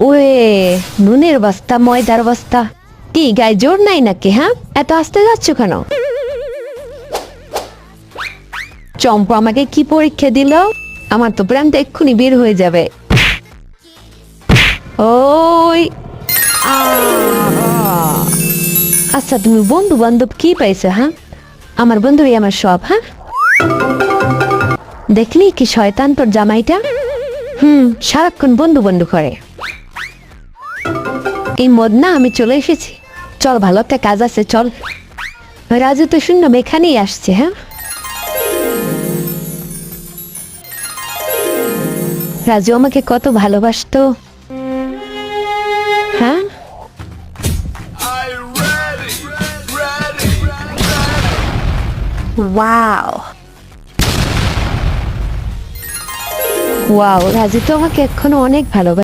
Way, নুনের বস্তা, ময়দার বস্তা। কি গায়ে জোর নাই নাকি? হ্যাঁ, এত আসতে যাচ্ছ কেন? চম্পা আমাকে কি পরীক্ষা দিল? আমার তো প্রাণটা এক্ষুনি বের হয়ে যাবে। ওই আচ্ছা, তুমি বন্ধু বান্ধব কি পাইছো? হ্যাঁ, আমার বন্ধুই আমার সব। হ্যাঁ, দেখলি কি শয়তান তোর জামাইটা? সারাক্ষণ বন্ধু বন্ধু করে। এই মদ না, আমি চলে এসেছি। চল, ভালো একটা কাজ আছে, চল। রাজু তো শুনলাম এখানেই আসছে। হ্যাঁ, রাজু আমাকে কত ভালোবাসতো। হ্যাঁ, ওয়াও ওয়াও, রাজু তো আমাকে এখনো অনেক ভালোবাসে।